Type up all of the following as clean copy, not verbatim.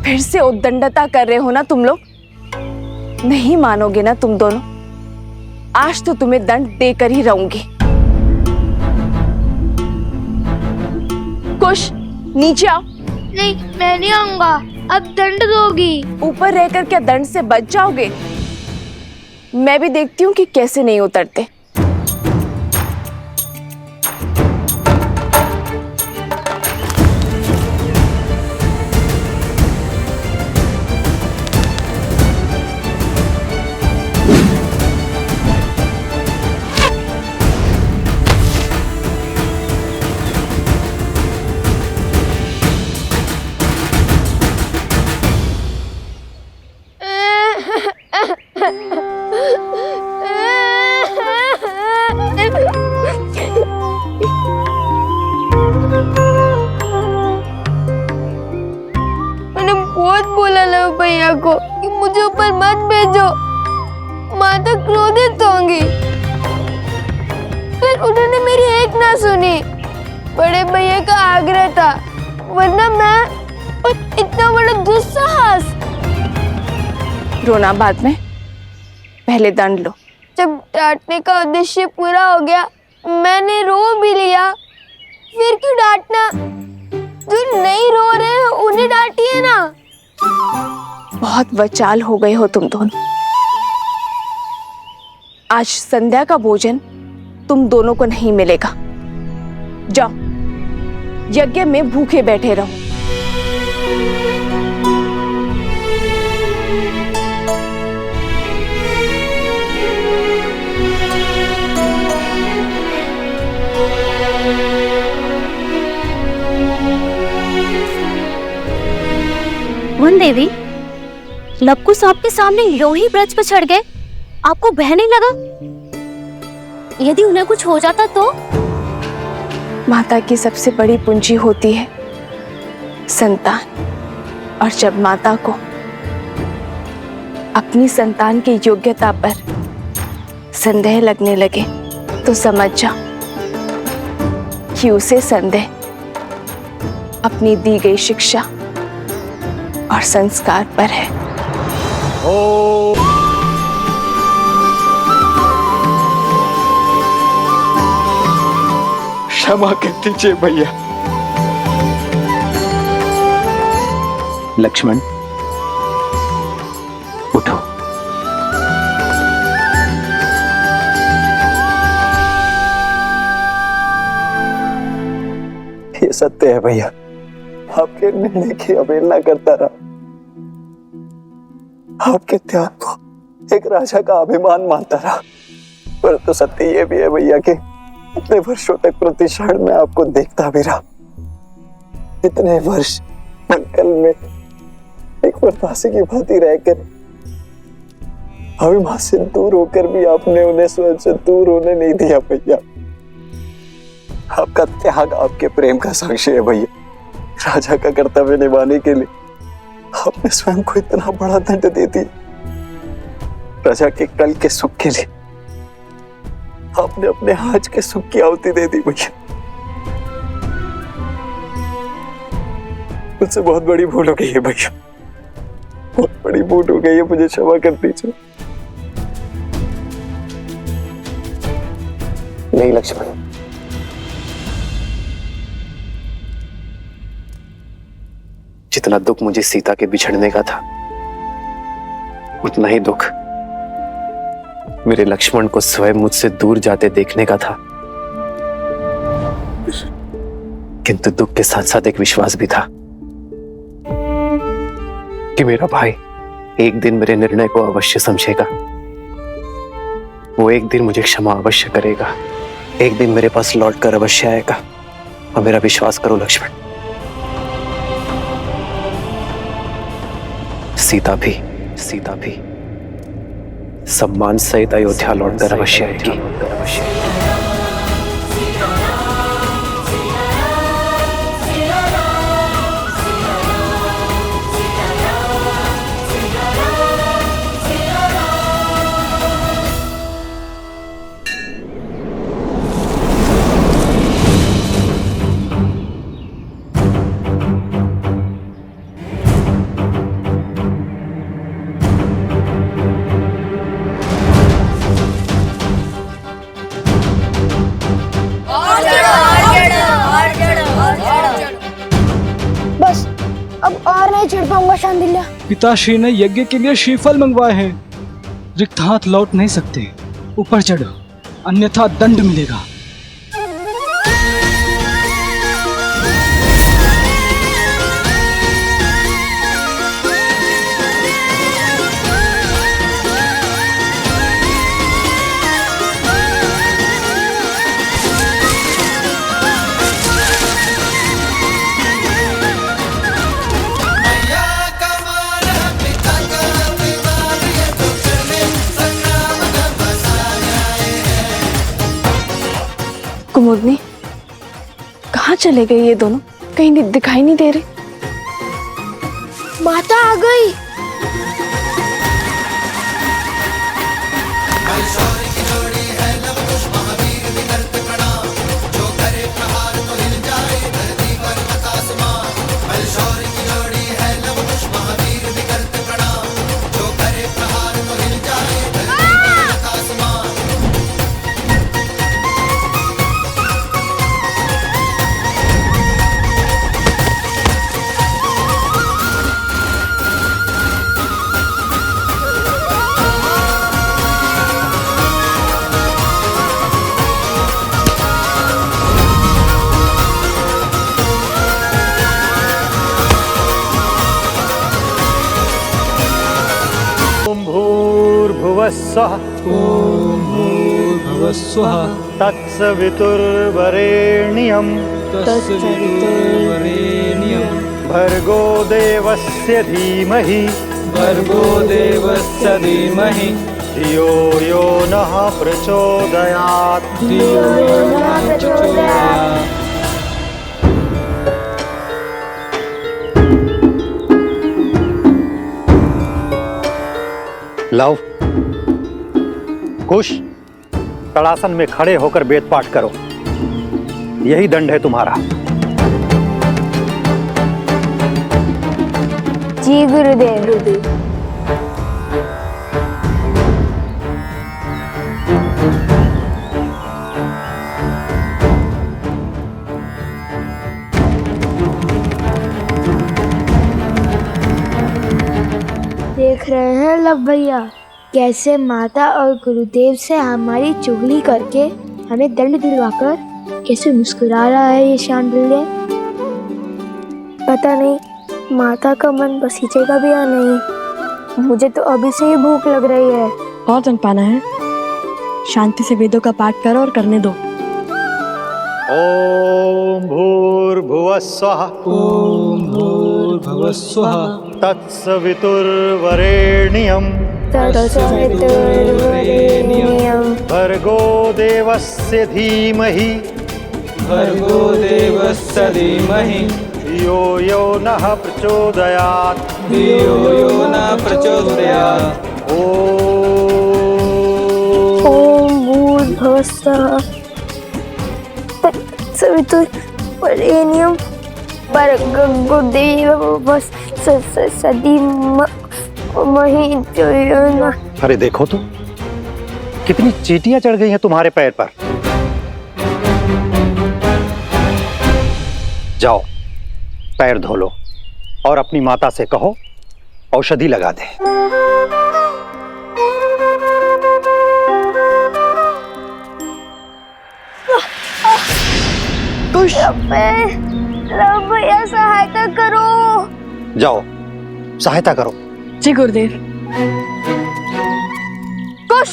फिर से उद्दंडता कर रहे हो ना तुम लोग? नहीं मानोगे ना तुम दोनों? आज तो तुम्हें दंड देकर ही रहूंगी। कुश, नीचे आओ। नहीं, मैं नहीं आऊंगा। अब दंड दोगी। ऊपर रहकर क्या दंड से बच जाओगे? मैं भी देखती हूँ कि कैसे नहीं उतरते। मैंने बहुत बोला लव भैया को कि मुझे ऊपर मत भेजो, माता क्रोधित होंगी। फिर उन्होंने मेरी एक ना सुनी। बड़े भैया का आग्रह था, वरना मैं और इतना बड़ा दुस्साहस। रोना बाद में, पहले दंड लो। जब डांटने का उद्देश्य पूरा हो गया, मैंने रो भी लिया। फिर क्यों डांटना? जो नहीं रो रहे हैं उन्हें डांटिए ना। बहुत वचाल हो गए हो तुम दोनों। आज संध्या का भोजन तुम दोनों को नहीं मिलेगा। जाओ, यज्ञ में भूखे बैठे रहो। वन देवी, लवकुश आपके सामने यूं ही ब्रज पर चढ़ गए, आपको भय नहीं लगा? यदि उन्हें कुछ हो जाता तो? माता की सबसे बड़ी पूंजी होती है संतान, और जब माता को अपनी संतान की योग्यता पर संदेह लगने लगे तो समझ जाओ कि उसे संदेह अपनी दी गई शिक्षा और संस्कार पर है। क्षमा कर दीजिए भैया। लक्ष्मण, उठो। ये सत्य है भैया, आपके निर्णय की अवहेलना करता रहा। आपके त्याग को एक राजा का अभिमान मानता रहा। परंतु सत्य ये भी है भैया कि इतने वर्षों तक प्रति क्षण में आपको देखता भी रहा। इतने वर्ष अंकल में एक प्रतासी की भांति रहकर अभिमान से दूर होकर भी आपने उन्हें स्वयं से दूर होने नहीं दिया भैया। आपका त्याग आपके प्रेम का साक्षी है भैया। राजा का कर्तव्य निभाने के लिए आपने स्वयं को इतना बड़ा दंड दे दिया। प्रजा के कल के सुख के लिए आपने अपने आज के सुख की आहुति दे दी भैया। मुझसे बहुत बड़ी भूल हो गई है भैया, बहुत बड़ी भूल हो गई है, मुझे क्षमा कर दीजिए। नहीं लक्ष्मण, जितना दुख मुझे सीता के बिछड़ने का था, उतना ही दुख मेरे लक्ष्मण को स्वयं मुझसे दूर जाते देखने का था। किंतु दुख के साथ साथ एक विश्वास भी था कि मेरा भाई एक दिन मेरे निर्णय को अवश्य समझेगा। वो एक दिन मुझे क्षमा अवश्य करेगा, एक दिन मेरे पास लौटकर अवश्य आएगा। और मेरा विश्वास करो लक्ष्मण, सीता भी सम्मान सहित अयोध्या लौटकर अवश्य आएगी। अब और नहीं चढ़ पाऊंगा शांडिल्य। पिताश्री ने यज्ञ के लिए श्रीफल मंगवाए हैं। रिक्त हाथ लौट नहीं सकते। ऊपर चढ़ो, अन्यथा दंड मिलेगा। कुमुदनी, कहाँ चले गए ये दोनों? कहीं दिखाई नहीं दे रहे। माता आ गई। भूर्भुवस्सुः ओम भूर्भुवस्सुः तत्सवितुर्वरेण्यं तत्सवितुर्वरेण्यं भर्गो देवस्य धीमहि भर्गो देवस्य धीमहि धियो यो नः प्रचोदयात्। धियो यो नः प्रचोदयात्। लव, कुश, तड़ासन में खड़े होकर वेद पाठ करो। यही दंड है तुम्हारा। जी गुरुदेव। देख रहे हैं लव भैया, कैसे माता और गुरुदेव से हमारी चुगली करके हमें दंड दिलवाकर कैसे मुस्कुरा रहा है ये शांडिल्य। पता नहीं माता का मन बसीचेगा भी या नहीं। मुझे तो अभी से ही भूख लग रही है। और जन पाना है? शांति से वेदों का पाठ करो और करने दो। ओम भूर्भुवस्सुः ओम भूर्भुवस्सुः तत्सवितुर्वरेण्यं भर्गो देवस्य धीमहि भर्गो देवस्य धीमहि धियो यो नः प्रचोदयात्। धियो यो नः प्रचोदयात्। ओम भूर्भुवस्सुः तत्सवितुर्वरेण्यं भर्गो देवस्य धीमहि धियो यो नः। अरे देखो तो, कितनी चींटियां चढ़ गई हैं तुम्हारे पैर पर। जाओ, पैर धो लो और अपनी माता से कहो औषधि लगा दे। भैया सहायता करो। जाओ, सहायता करो। जी गुरुदेव। कुश।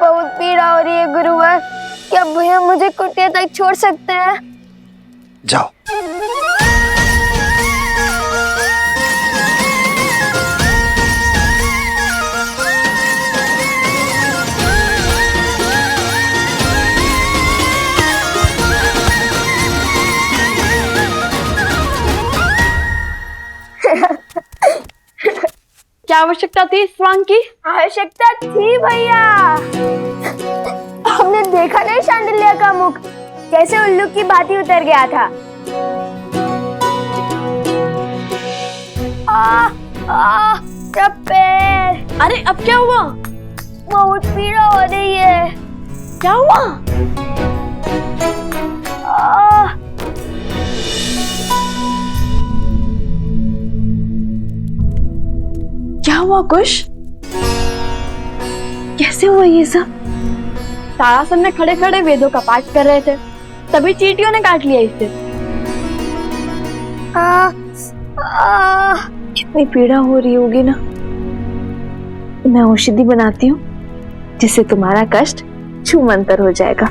बहुत पीड़ा हो रही है गुरुवर। क्या भैया मुझे कुटिया तक छोड़ सकते हैं? जाओ। क्या आवश्यकता थी इस स्वांग की? आवश्यकता थी भैया। हमने देखा नहीं शांडिल्य का मुख कैसे उल्लू की भांति उतर गया था। मेरा पैर। अरे अब क्या हुआ? बहुत पीड़ा हो रही है। क्या हुआ? हुआ कुश? कैसे हुआ ये सब? तारासन में खड़े खड़े वेदों का पाठ कर रहे थे, तभी चींटियों ने काट लिया इसे। कितनी पीड़ा हो रही होगी ना। मैं औषधि बनाती हूँ जिससे तुम्हारा कष्ट छूमंतर हो जाएगा।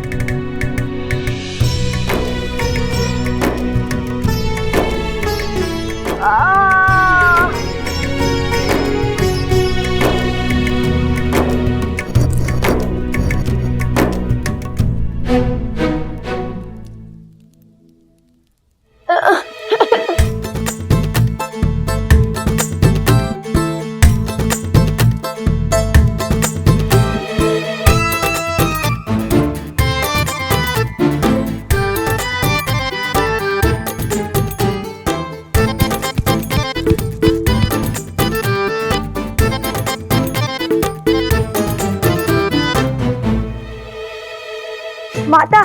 माता,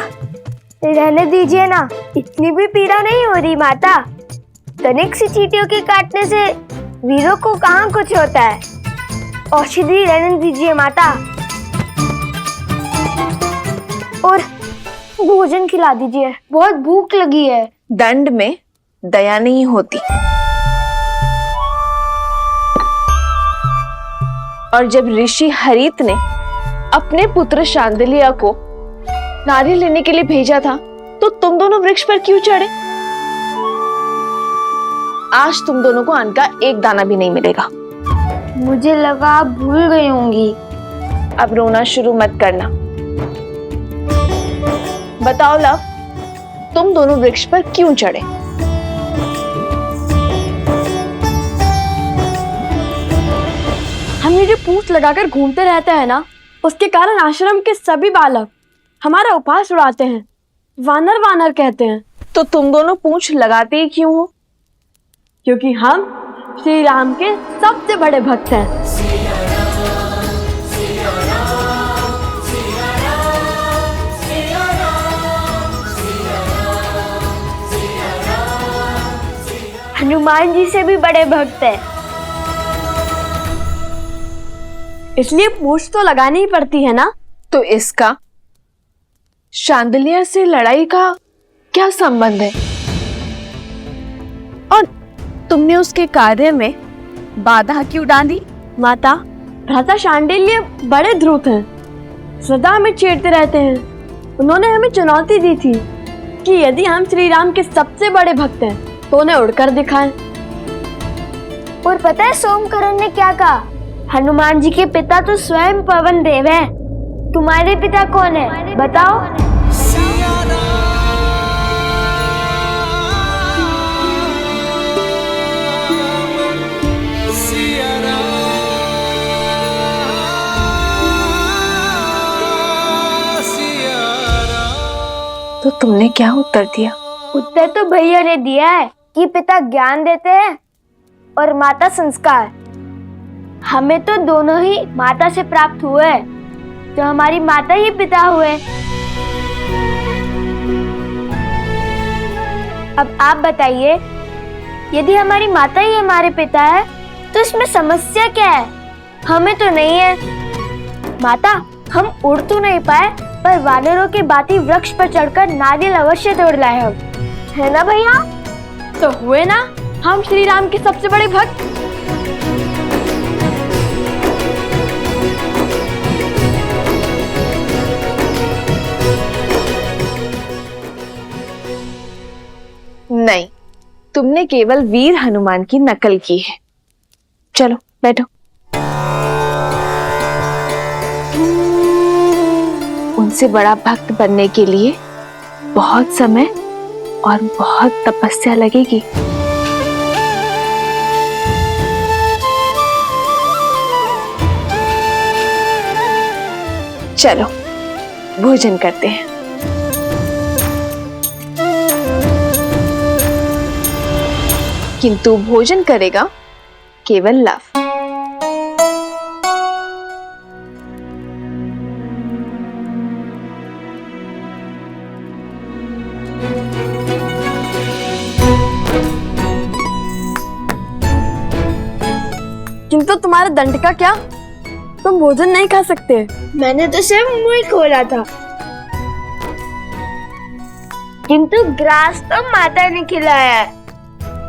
रहने दीजिए ना, इतनी भी पीड़ा नहीं हो रही माता। तनिक सी चींटियों के काटने से वीरों को कहाँ कुछ होता है। औषधि रहने दीजिए माता, और भोजन खिला दीजिए, बहुत भूख लगी है। दंड में दया नहीं होती, और जब ऋषि हरित ने अपने पुत्र शांडिल्य को नारियल लेने के लिए भेजा था तो तुम दोनों वृक्ष पर क्यों चढ़े? आज तुम दोनों को अन्न का एक दाना भी नहीं मिलेगा। मुझे लगा आप भूल गई होंगी। अब रोना शुरू मत करना। बताओ लव, तुम दोनों वृक्ष पर क्यों चढ़े? हम ये जो पूंछ लगाकर घूमते रहते हैं ना, उसके कारण आश्रम के सभी बालक हमारा उपहास उड़ाते हैं, वानर वानर कहते हैं। तो तुम दोनों पूंछ लगाते ही क्यों हो? क्योंकि हम श्री राम के सबसे बड़े भक्त हैं। हनुमान जी से भी बड़े भक्त हैं। इसलिए पूंछ तो लगानी ही पड़ती है ना। तो इसका शांडिल्य से लड़ाई का क्या संबंध है? और तुमने उसके कार्य में बाधा क्यों डाली? माता, भ्राता शांडिल्य बड़े ध्रुत हैं, सदा हमें छेड़ते रहते हैं। उन्होंने हमें चुनौती दी थी कि यदि हम श्री राम के सबसे बड़े भक्त हैं तो उन्हें उड़कर दिखाएं। और पता है सोमकरण ने क्या कहा? हनुमान जी के पिता तो स्वयं पवन देव हैं। तुम्हारे पिता कौन है बताओ? तो तुमने क्या उत्तर दिया? उत्तर तो भैया ने दिया है कि पिता ज्ञान देते हैं और माता संस्कार। हमें तो दोनों ही माता से प्राप्त हुए, तो हमारी माता ही पिता हुए। अब आप बताइए, यदि हमारी माता ही हमारे पिता है तो इसमें समस्या क्या है? हमें तो नहीं है। माता, हम उड़ तो नहीं पाए, पर वानरों के बाती वृक्ष पर चढ़कर नारियल अवश्य तोड़ लाए हम, है ना भैया? तो हुए ना हम श्री राम के सबसे बड़े भक्त। नहीं, तुमने केवल वीर हनुमान की नकल की है। चलो बैठो। उनसे बड़ा भक्त बनने के लिए बहुत समय और बहुत तपस्या लगेगी। चलो भोजन करते हैं। किंतु भोजन करेगा केवल लव। किंतु तो तुम्हारे दंड का क्या? तुम भोजन नहीं खा सकते। मैंने तो सिर्फ मुंह ही खोला था, किंतु ग्रास तो माता ने खिलाया है।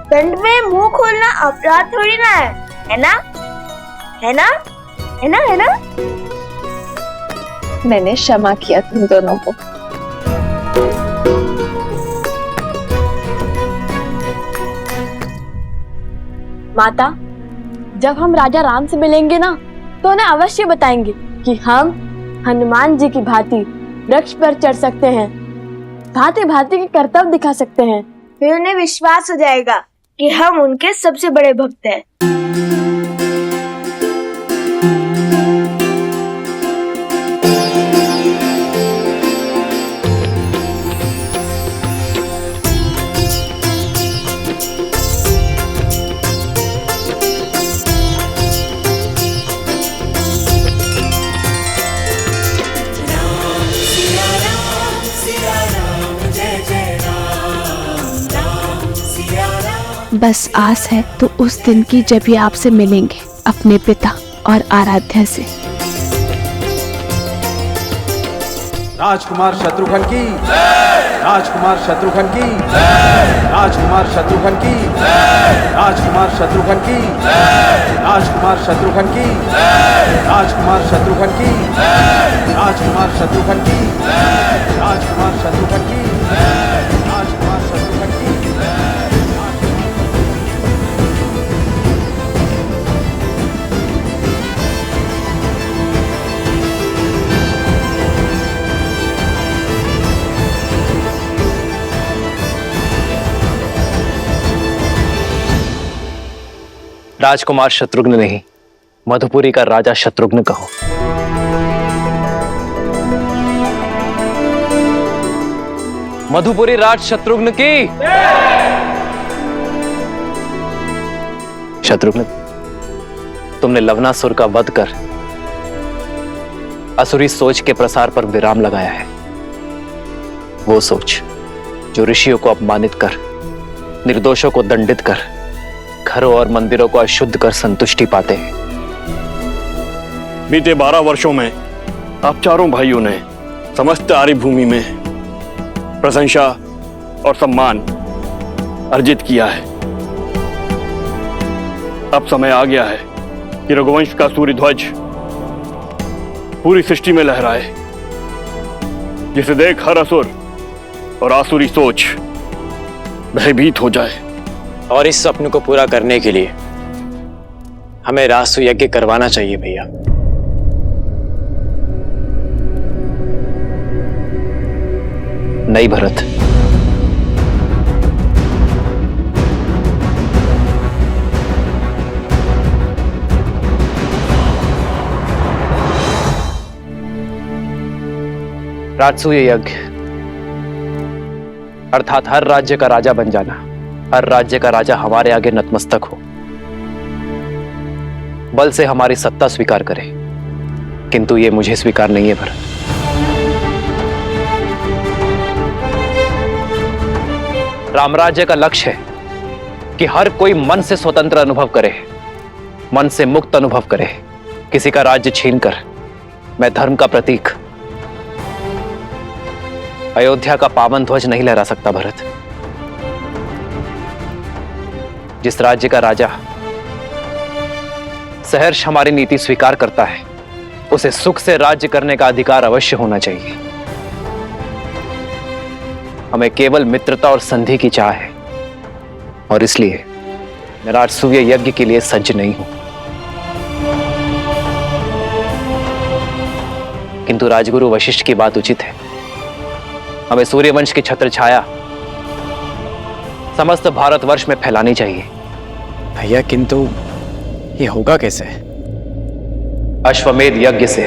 दंड में मुंह खोलना अपराध थोड़ी ना है ना? है ना? है ना? है ना? मैंने क्षमा किया तुम दोनों को। माता, जब हम राजा राम से मिलेंगे ना, तो उन्हें अवश्य बताएंगे कि हम हनुमान जी की भांति वृक्ष पर चढ़ सकते हैं, भांति भांति के कर्तव्य दिखा सकते हैं। फिर उन्हें विश्वास हो जाएगा कि हम उनके सबसे बड़े भक्त हैं। बस आस है तो उस दिन की जब ये आपसे मिलेंगे अपने पिता और आराध्या से। राजकुमार शत्रुघ्न की, राजकुमार शत्रुघ्न की, राजकुमार शत्रुघ्न की, राजकुमार शत्रुघ्न की, राजकुमार शत्रुघ्न की, राजकुमार शत्रुघ्न की, राजकुमार शत्रुघ्न की, राजकुमार शत्रुघ्न की, राजकुमार शत्रुघ्न की। राजकुमार शत्रुघ्न नहीं, मधुपुरी का राजा शत्रुघ्न कहो। मधुपुरी राज शत्रुघ्न की। शत्रुघ्न, तुमने लवणासुर का वध कर असुरी सोच के प्रसार पर विराम लगाया है। वो सोच जो ऋषियों को अपमानित कर, निर्दोषों को दंडित कर, घरों और मंदिरों को अशुद्ध कर संतुष्टि पाते हैं। बीते 12 वर्षों में आप चारों भाइयों ने समस्त आर्य भूमि में प्रशंसा और सम्मान अर्जित किया है। अब समय आ गया है कि रघुवंश का सूर्य ध्वज पूरी सृष्टि में लहराए, जिसे देख हर असुर और आसुरी सोच भयभीत हो जाए। और इस सपने को पूरा करने के लिए हमें रासु यज्ञ करवाना चाहिए भैया। नहीं भरत, राजसूय यज्ञ अर्थात हर राज्य का राजा बन जाना, हर राज्य का राजा हमारे आगे नतमस्तक हो, बल से हमारी सत्ता स्वीकार करे, किंतु ये मुझे स्वीकार नहीं है भरत। रामराज्य का लक्ष्य है कि हर कोई मन से स्वतंत्र अनुभव करे, मन से मुक्त अनुभव करे। किसी का राज्य छीनकर मैं धर्म का प्रतीक अयोध्या का पावन ध्वज नहीं लहरा सकता भरत। जिस राज्य का राजा सहर्ष हमारी नीति स्वीकार करता है, उसे सुख से राज्य करने का अधिकार अवश्य होना चाहिए। हमें केवल मित्रता और संधि की चाह है, और इसलिए मैं राजसूय यज्ञ के लिए सज्ज नहीं हूं। किंतु राजगुरु वशिष्ठ की बात उचित है। हमें सूर्यवंश की छत्र छाया समस्त भारतवर्ष में फैलानी चाहिए। भैया, किंतु ये होगा कैसे? अश्वमेध यज्ञ से।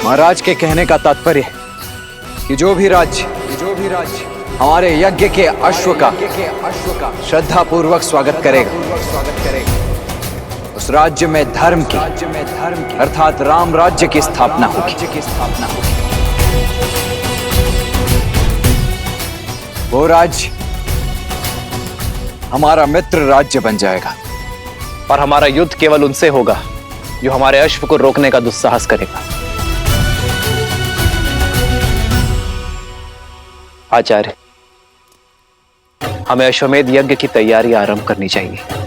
महाराज के कहने का तात्पर्य कि जो भी राज्य हमारे यज्ञ के अश्व का श्रद्धा पूर्वक स्वागत करेगा, उस राज्य में धर्म की अर्थात राम राज्य की स्थापना होगी। वो राज्य हमारा मित्र राज्य बन जाएगा। और हमारा युद्ध केवल उनसे होगा जो हमारे अश्व को रोकने का दुस्साहस करेगा। आचार्य, हमें अश्वमेध यज्ञ की तैयारी आरंभ करनी चाहिए।